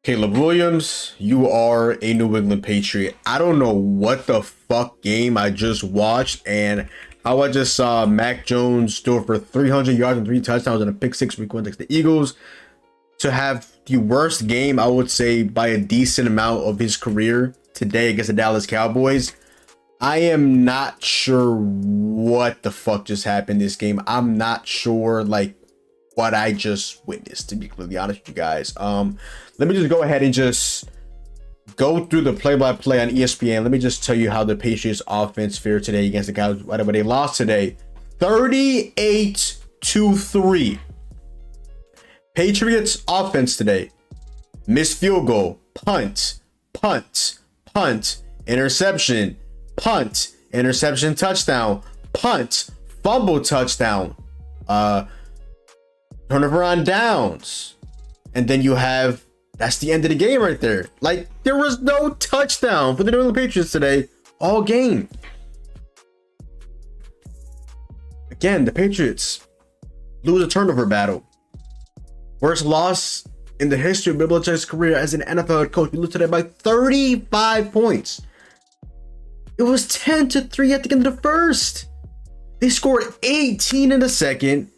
Caleb Williams, you are a New England Patriot. I don't know what the fuck game I just watched and how I just saw Mac Jones throw for 300 yards and 3 touchdowns and a pick six week one against the Eagles to have the worst game, I would say, by a decent amount of his career today against the Dallas Cowboys. I am not sure what the fuck just happened this game. I'm not sure, like, what I just witnessed, to be completely honest with you guys. Let me just go ahead and just go through the play-by-play on ESPN. Let me just tell you how the Patriots offense fared today against the Cowboys. Whatever they lost today, 38-3. Patriots offense today: missed field goal, punt, interception, punt, interception, touchdown, punt, fumble, touchdown, turnover on downs, and then you have, that's the end of the game right there. Like, there was no touchdown for the New England Patriots today all game. Again, the Patriots lose a turnover battle. Worst loss in the history of Bill Belichick's career as an NFL head coach. We lose today by 35 points. It was 10-3 at the end of the first. They scored 18 in the second,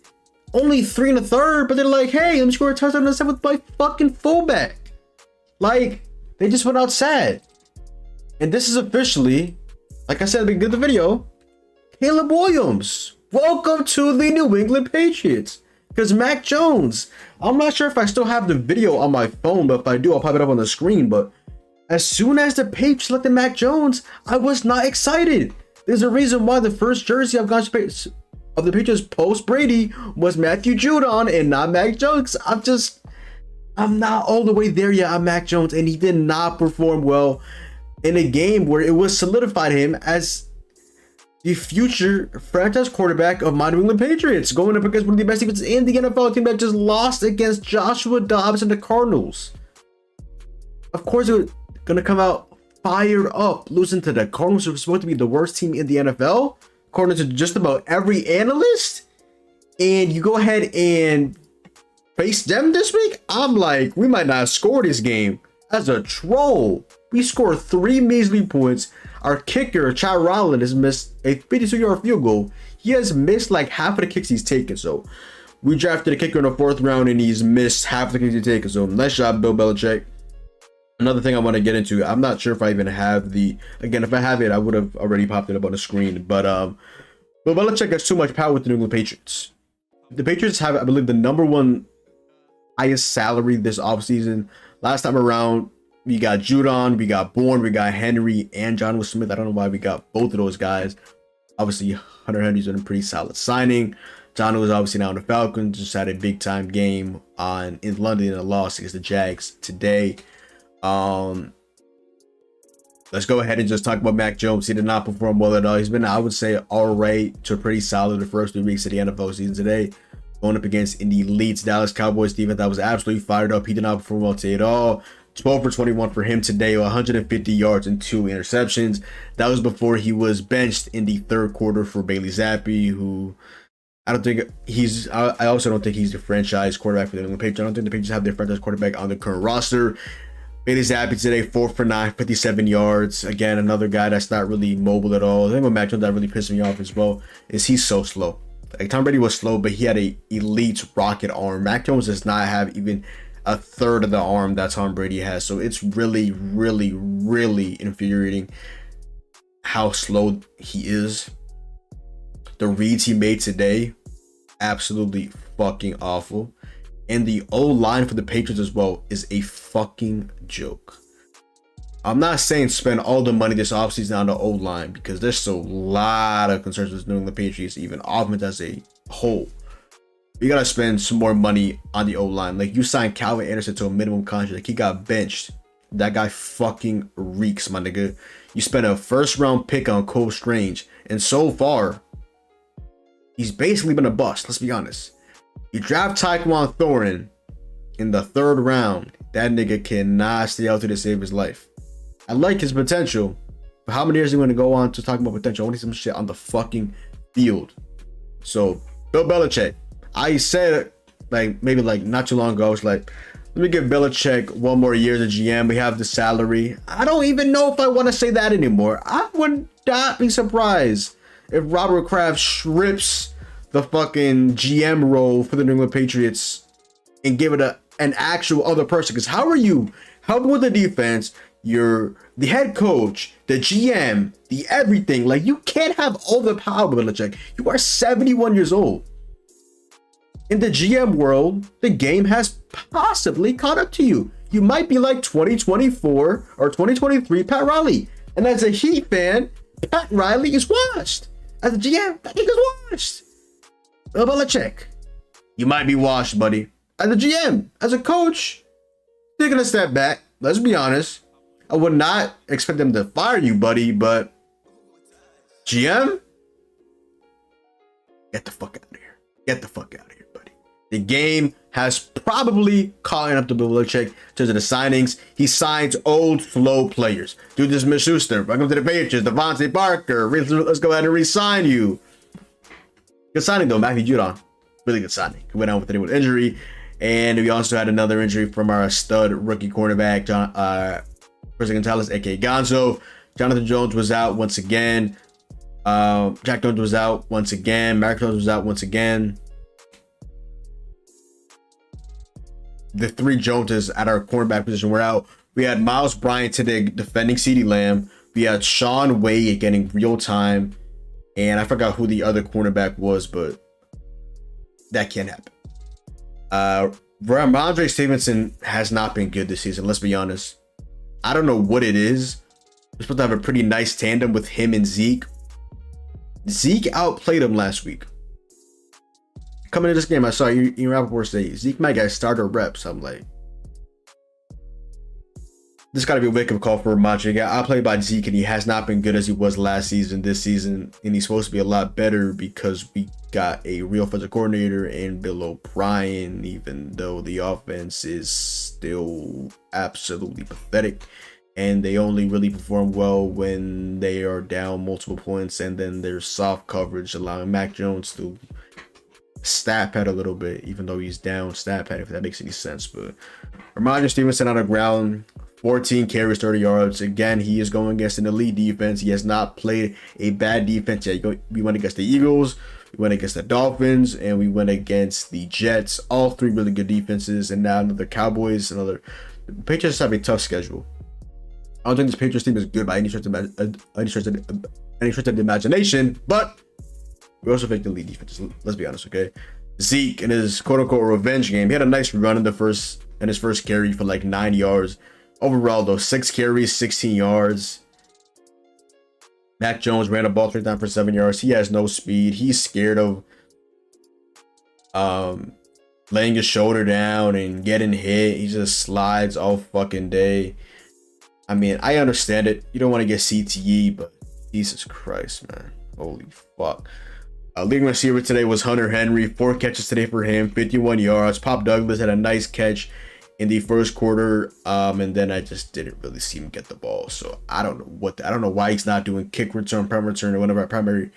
only 3 in the third, but they're like, hey, let me score a touchdown in the seventh with my fucking fullback. Like, they just went out sad. And this is officially, like I said at the beginning of the video, Caleb Williams. Welcome to the New England Patriots. Because Mac Jones, I'm not sure if I still have the video on my phone, but if I do, I'll pop it up on the screen. But as soon as the Patriots selected Mac Jones, I was not excited. There's a reason why the first jersey I've got of the Patriots post Brady was Matthew Judon and not Mac Jones. I'm not all the way there yet on Mac Jones, and he did not perform well in a game where it was solidified him as the future franchise quarterback of my New England Patriots, going up against one of the best defenses in the NFL, team that just lost against Joshua Dobbs and the Cardinals. Of course, they're going to come out fired up, losing to the Cardinals, who are supposed to be the worst team in the NFL, according to just about every analyst. And you go ahead and face them this week? I'm like, we might not score this game. As a troll, we scored 3 measly points. Our kicker, Chad Rollins, has missed a 52-yard field goal. He has missed like half of the kicks he's taken. So we drafted a kicker in the 4th round and he's missed half the kicks he's taken. So nice job, Bill Belichick. Another thing I want to get into, I'm not sure if I even have the, again, if I have it, I would have already popped it up on the screen. But Bill Belichick has too much power with the New England Patriots. The Patriots have, I believe, the #1 highest salary this offseason. Last time around, we got Judon, we got Bourne, we got Henry, and John Smith. I don't know why we got both of those guys. Obviously, Hunter Henry's been a pretty solid signing. John was obviously now in the Falcons, just had a big time game in London in a loss against the Jags today. Let's go ahead and just talk about Mac Jones. He did not perform well at all. He's been, I would say, all right to pretty solid the first 3 weeks of the NFL season today. Going up against an elite Dallas Cowboys defense that was absolutely fired up. He did not perform well today at all. 12 for 21 for him today, 150 yards and 2 interceptions. That was before he was benched in the 3rd quarter for Bailey Zappi, who I don't think he's, I also don't think he's the franchise quarterback for the New England Patriots. I don't think the Patriots have their franchise quarterback on the current roster. Bailey Zappi today, 4 for 9, 57 yards. Again, another guy that's not really mobile at all. The thing with Mac Jones that really pissed me off as well is he's so slow. Like, Tom Brady was slow, but he had a elite rocket arm. Mac Jones does not have even a third of the arm that Tom Brady has. So it's really, really, really infuriating how slow he is. The reads he made today, absolutely fucking awful. And the O-line for the Patriots as well is a fucking joke. I'm not saying spend all the money this offseason on the O-line, because there's a lot of concerns with New England Patriots, even offense as a whole. You gotta spend some more money on the O-line. Like, you signed Calvin Anderson to a minimum contract. Like, he got benched. That guy fucking reeks, my nigga. You spent a 1st round pick on Cole Strange, and so far, he's basically been a bust. Let's be honest. You draft Tyquan Thornton in the 3rd round. That nigga cannot stay out there to save his life. I like his potential, but how many years are you going to go on to talk about potential? I want to see some shit on the fucking field. So, Bill Belichick, I said, like, maybe like not too long ago, I was like, Let me give Belichick 1 more year as a GM. We have the salary. I don't even know if I want to say that anymore. I would not be surprised if Robert Kraft strips the fucking GM role for the New England Patriots and give it an actual other person. Because how are you helping with the defense? You're the head coach, the GM, the everything. Like, you can't have all the power, Belichick. You are 71 years old. In the GM world, the game has possibly caught up to you. You might be like 2024 or 2023 Pat Riley. And as a Heat fan, Pat Riley is washed. As a GM, that nigga's washed. Well, Belichick, you might be washed, buddy. As a GM, as a coach, taking a step back. Let's be honest. I would not expect them to fire you, buddy, but GM, get the fuck out of here. Get the fuck out of here, buddy. The game has probably caught up to Belichick in terms of the signings. He signs old, slow players. Juju Smith-Schuster, welcome to the Patriots. Devontae Parker, let's go ahead and re-sign you. Good signing, though. Matthew Judon, really good signing. He went out with an injury. And we also had another injury from our stud rookie cornerback, Christian Gonzalez, aka Gonzo. Jonathan Jones was out once again. Jack Jones was out once again. Mark Jones was out once again. The 3 Joneses at our cornerback position were out. We had Miles Bryant today defending CeeDee Lamb. We had Sean Wade getting real time. And I forgot who the other cornerback was, but that can't happen. Ramondre Stevenson has not been good this season. Let's be honest. I don't know what it is. We're supposed to have a pretty nice tandem with him and Zeke. Zeke outplayed him last week. Coming into this game, I saw Ian Rappaport say Zeke might get starter reps. I'm like, this got to be a wake-up call for Ramondre. He got outplayed by Zeke, and he has not been good as he was last season, this season. And he's supposed to be a lot better because we got a real offensive coordinator in Bill O'Brien, even though the offense is still absolutely pathetic. And they only really perform well when they are down multiple points, and then there's soft coverage, allowing Mac Jones to stat pad a little bit, even though he's down stat pad, if that makes any sense. But Ramondre Stevenson on the ground, 14 carries, 30 yards. Again, he is going against an elite defense. He has not played a bad defense yet. We went against the Eagles, we went against the Dolphins, and we went against the Jets. All 3 really good defenses. And now the Cowboys, the Patriots have a tough schedule. I don't think this Patriots team is good by any stretch of the imagination, but we also picked the elite defenses. Let's be honest, okay? Zeke in his quote-unquote revenge game, he had a nice run in his first carry for like 9 yards. Overall, though, 6 carries, 16 yards. Mac Jones ran the ball 3 times for 7 yards. He has no speed. He's scared of laying his shoulder down and getting hit. He just slides all fucking day. I mean, I understand it. You don't want to get CTE, but Jesus Christ, man. Holy fuck. Leading receiver today was Hunter Henry. 4 catches today for him, 51 yards. Pop Douglas had a nice catch in the first quarter, and then I just didn't really see him get the ball. So I don't know why he's not doing kick return, punt return, or one of our primary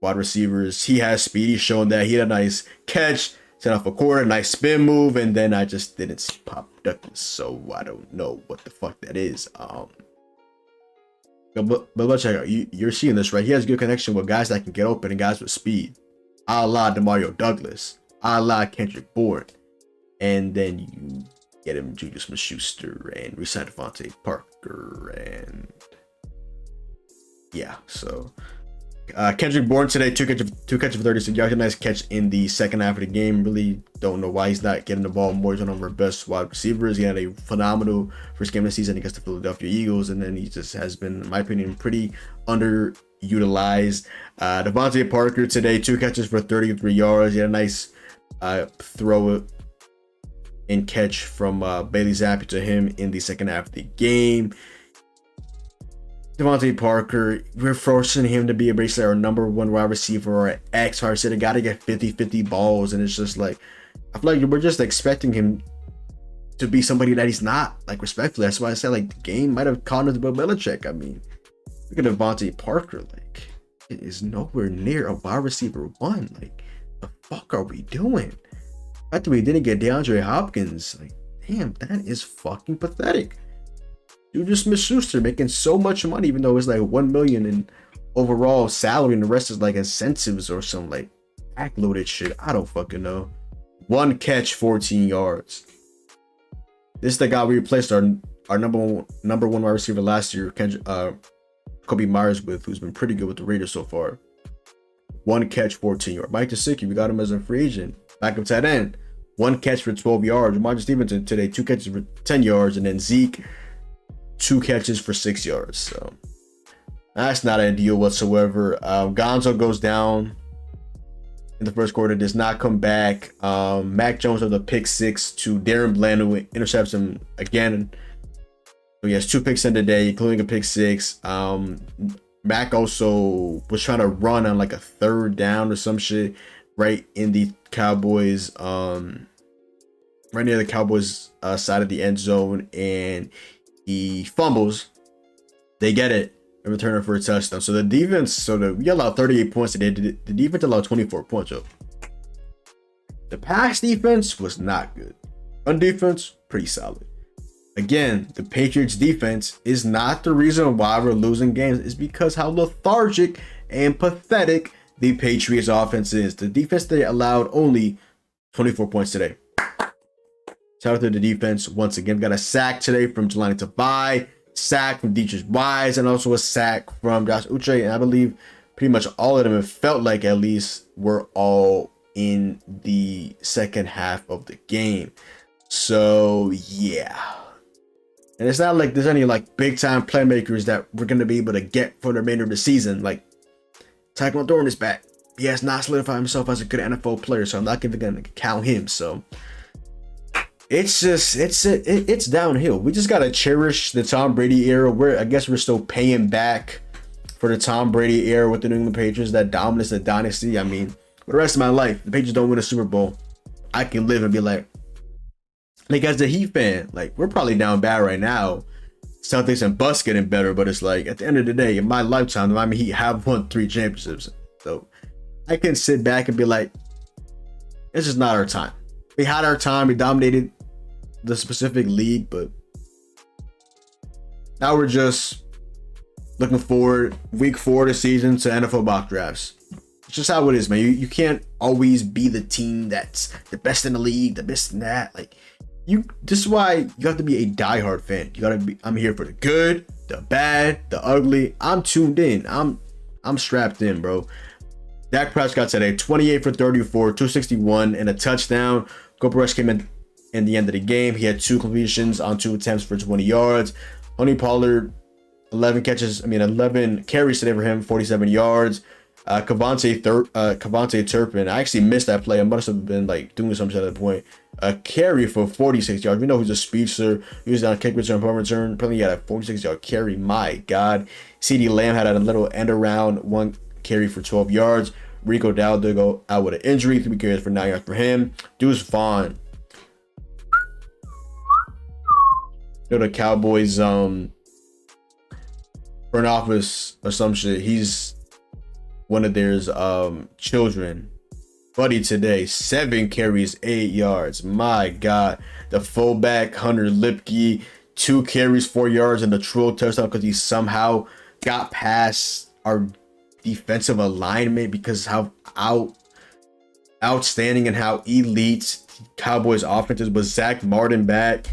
wide receivers. He has speed. He's shown that. He had a nice catch, set off a quarter, nice spin move, and then I just didn't see Pop Douglas. So I don't know what the fuck that is. But let's check out. You're seeing this, right? He has good connection with guys that can get open and guys with speed, a la DeMario Douglas, a la Kendrick Bourne, and then you get him Juju Smith-Schuster and resign Devontae Parker, and yeah. So Kendrick Bourne today, two catches for 36 yards. A nice catch in the second half of the game. Really don't know why he's not getting the ball more. He's one of our best wide receivers. He had a phenomenal first game of the season against the Philadelphia Eagles, and then he just has been, in my opinion, pretty underutilized. Devontae Parker today, 2 catches for 33 yards. He had a nice throw and catch from Bailey Zappi to him in the second half of the game. Devontae Parker, we're forcing him to be basically our number 1 wide receiver or an X wide receiver. Got to get 50-50 balls, and it's just like, I feel like we're just expecting him to be somebody that he's not. Like, respectfully, that's why I said like the game might have caught him to Bill Belichick. I mean, look at Devontae Parker. Like, it is nowhere near a wide receiver 1. Like, the fuck are we doing? The fact that we didn't get DeAndre Hopkins, like, damn, that is fucking pathetic. You just Smith Schuster making so much money, even though it's like 1 million in overall salary, and the rest is like incentives or some like backloaded shit. I don't fucking know. 1 catch, 14 yards. This is the guy we replaced our number one wide receiver last year, Kobe Myers, with, who's been pretty good with the Raiders so far. 1 catch, 14 yards. Mike Gesicki, we got him as a free agent. Backup tight end. 1 catch for 12 yards. Ramondre Stevenson today, 2 catches for 10 yards. And then Zeke, 2 catches for 6 yards. So that's not ideal whatsoever. Gonzo goes down in the first quarter, does not come back. Mac Jones with a pick 6 to Darren Bland, who intercepts him again. So he has 2 picks in the day, including a pick 6. Mac also was trying to run on like a 3rd down or some shit right in the Cowboys, right near the Cowboys side of the end zone, and he fumbles. They get it and return it for a touchdown. So the defense, we allowed 38 points today. The defense allowed 24 points. So the pass defense was not good. Run defense, pretty solid. Again, the Patriots defense is not the reason why we're losing games. It's because how lethargic and pathetic the Patriots offense is. The defense, they allowed only 24 points today. Shout out to the defense once again. Got a sack today from Jelani Tavai, sack from Dietrich Wise, and also a sack from Josh Uche. And I believe pretty much all of them, it felt like at least, were all in the second half of the game. So yeah. And it's not like there's any like big time playmakers that we're going to be able to get for the remainder of the season. Like Tyquan Thornton is back. He has not solidified himself as a good NFL player, so I'm not even going to count him. So it's just, it's downhill. We just got to cherish the Tom Brady era. I guess we're still paying back for the Tom Brady era with the New England Patriots, that dominance, that dynasty. I mean, for the rest of my life, the Patriots don't win a Super Bowl, I can live and be like as a Heat fan, like, we're probably down bad right now. Celtics and Bucks getting better, but it's like, at the end of the day, in my lifetime, the Miami Heat have won 3 championships. So I can sit back and be like, it's just not our time. We had our time. We dominated the specific league, but now we're just looking forward, week 4 of the season, to NFL mock drafts. It's just how it is, man. You can't always be the team that's the best in the league, the best in that. Like, this is why you have to be a diehard fan. You gotta be. I'm here for the good, the bad, the ugly. I'm tuned in. I'm strapped in, bro. Dak Prescott today, 28 for 34, 261, and a touchdown. Cooper Rush came in the end of the game. He had 2 completions on 2 attempts for 20 yards. Tony Pollard, 11 carries today for him, 47 yards. Kavontae Turpin, I actually missed that play. I must have been like doing something at that point. A carry for 46 yards. We know he's a speedster. He was on kick return, punt return. Probably had a 46-yard carry. My God. CeeDee Lamb had a little end around, 1 carry for 12 yards. Rico Dowdle go out with an injury, 3 carries for 9 yards for him. Deuce Vaughn. The Cowboys front office or some shit. He's one of their children. Buddy today, 7 carries, 8 yards. My God. The fullback, Hunter Lipke, 2 carries, 4 yards, and a true touchdown because he somehow got past our defensive alignment because how outstanding and how elite Cowboys offense is. With Zach Martin back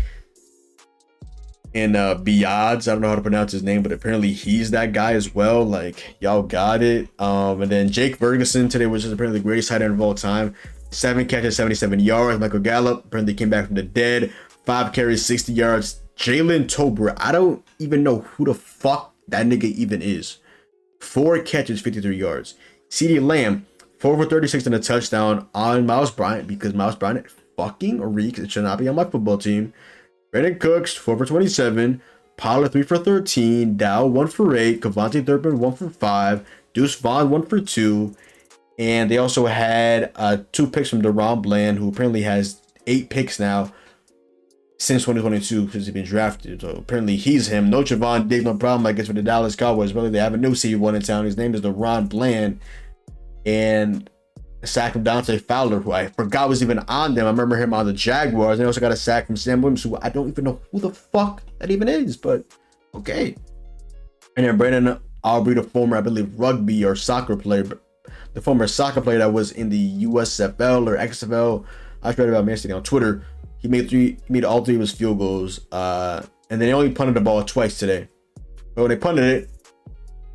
and Biads, I don't know how to pronounce his name, but apparently he's that guy as well. Like, y'all got it. And then Jake Ferguson today, which is apparently the greatest tight end of all time, 7 catches, 77 yards. Michael Gallup apparently came back from the dead, 5 carries, 60 yards. Jalen Tolbert, I don't even know who the fuck that nigga even is. 4 catches, 53 yards. CeeDee Lamb, 4 for 36 and a touchdown on Miles Bryant, because Miles Bryant fucking reeks. It should not be on my football team. Brandon Cooks, 4 for 27. Pollard, 3 for 13. Dow, 1 for 8. Kavontae Turpin, 1 for 5. Deuce Vaughn, 1 for 2. And they also had 2 picks from DaRon Bland, who apparently has 8 picks now since 2022 because he's been drafted. So apparently he's him. No Javon Diggs, no problem, I guess, with the Dallas Cowboys. Really, they have a new C1 in town. His name is DaRon Bland. And a sack from Dante Fowler, who I forgot was even on them. I remember him on the Jaguars. They also got a sack from Sam Williams, who I don't even know who the fuck that even is, but okay. And then Brandon Aubrey, the former, I believe, rugby or soccer player, but the former soccer player that was in the USFL or XFL. I read about Man City on Twitter. He made all 3 of his field goals. And then they only punted the ball twice today. But when they punted it,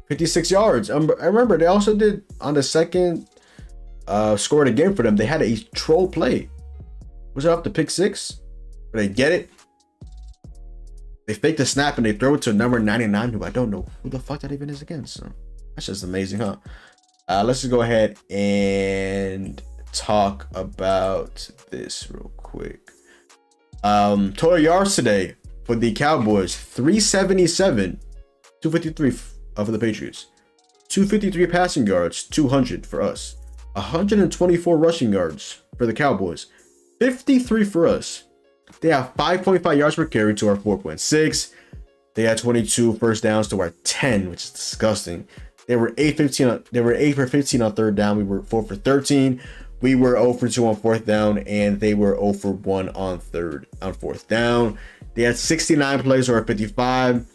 56 yards. I remember they also did on the second scored a game for them. They had a troll play. Was it off the pick 6? Where they get it? They fake the snap and they throw it to number 99, who I don't know who the fuck that even is against. So that's just amazing, huh? Let's just go ahead and talk about this real quick. Total yards today for the Cowboys, 377, 253 for the Patriots, 253 passing yards, 200 for us, 124 rushing yards for the Cowboys, 53 for us. They have 5.5 yards per carry to our 4.6. They had 22 first downs to our 10, which is disgusting. They were 8 for 15 on third down. We were 4 for 13. We were 0 for 2 on fourth down, and they were 0 for 1 on fourth down. They had 69 plays or 55.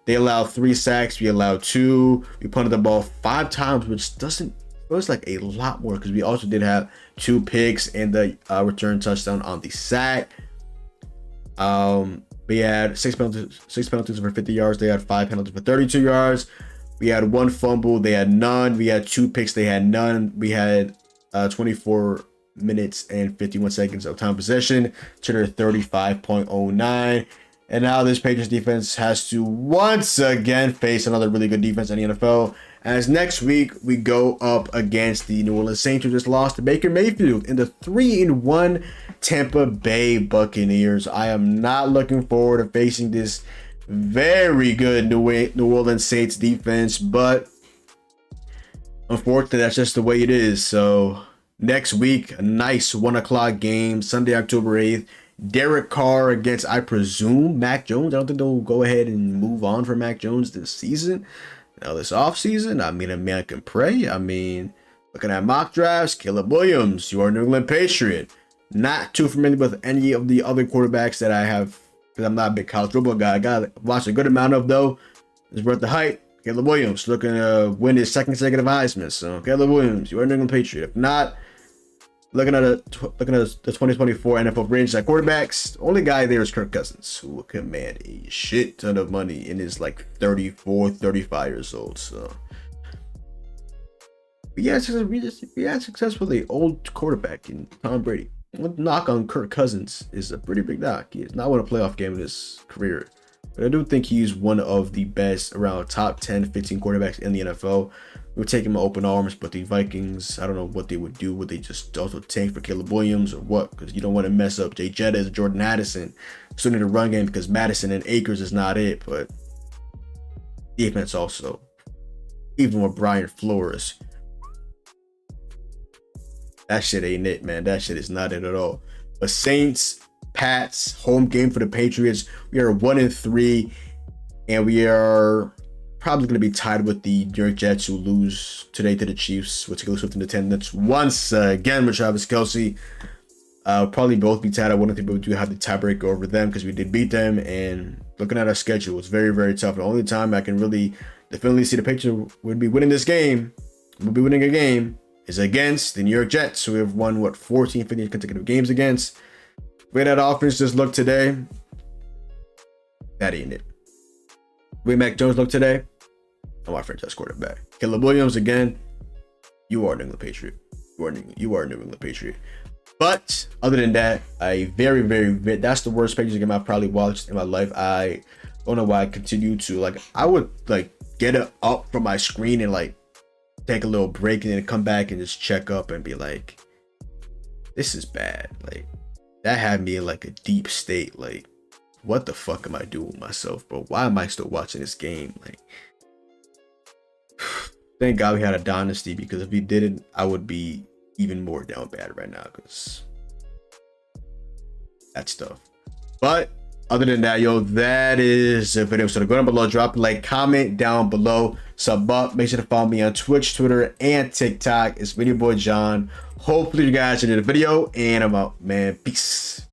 They allowed 3 sacks. We allowed 2. We punted the ball 5 times, which feels like a lot more because we also did have 2 picks and the return touchdown on the sack. We had 6 penalties for 50 yards. They had 5 penalties for 32 yards. We had 1 fumble. They had none. We had 2 picks. They had none. We had 24 minutes and 51 seconds of time possession to their 35.09. And now this Patriots defense has to once again face another really good defense in the NFL. As next week we go up against the New Orleans Saints, who just lost to Baker Mayfield in the 3-1 Tampa Bay Buccaneers. I am not looking forward to facing this very good New Orleans Saints defense, but unfortunately that's just the way it is. So next week, a nice 1 o'clock game, Sunday, October 8th. Derek Carr against, I presume, Mac Jones. I don't think they'll go ahead and move on for Mac Jones this season. Now this offseason, I mean, a man can pray. I mean, looking at mock drafts, Caleb Williams, you are a New England Patriot. Not too familiar with any of the other quarterbacks that I have, because I'm not a big college football guy. I got to watch a good amount of, though. It's worth the hype. Caleb Williams looking to win his 2nd consecutive Heisman. So Caleb Williams, you are a New England Patriot. If not, looking at the 2024 NFL range at quarterbacks, the only guy there is Kirk Cousins, who will command a shit ton of money in his 34, 35 years old. So we had successfully old quarterback in Tom Brady. One knock on Kirk Cousins is a pretty big knock. He has not won a playoff game in his career, but I do think he's one of the best around top 10, 15 quarterbacks in the NFL. We would take him open arms, but the Vikings, I don't know what they would do. Would they just also tank for Caleb Williams or what? Because you don't want to mess up Jay Jettis, Jordan Addison. Still need a run game because Madison and Akers is not it, but defense also. Even with Brian Flores. That shit ain't it, man. That shit is not it at all. But Saints, Pats, home game for the Patriots. We are 1-3, and we are probably going to be tied with the New York Jets, who lose today to the Chiefs, with Taylor Swift in attendance once again with Travis Kelce. Probably both be tied. I wouldn't think we do have the tiebreaker over them because we did beat them. And looking at our schedule, it's very, very tough. The only time I can really definitely see the Patriots would be winning this game, would be winning a game, is against the New York Jets, who we have won 14, 15 consecutive games against. The way that offense just looked today, that ain't it. The way Mac Jones looked today, I'm our franchise quarterback. Caleb Williams, again, you are a New England Patriot. You are a New England Patriot. But other than that, that's the worst Patriots game I've probably watched in my life. I don't know why I continue to, I would get it up from my screen and take a little break and then come back and just check up and be like, this is bad. That had me in a deep state. What the fuck am I doing with myself, bro? Why am I still watching this game? Thank God we had a dynasty, because if we didn't, I would be even more down bad right now, because that stuff. But other than that, that is the video. So go down below, drop a like, comment down below, sub up. Make sure to follow me on Twitch, Twitter, and TikTok. It's been your boy John. Hopefully you guys enjoyed the video, and I'm out, man. Peace.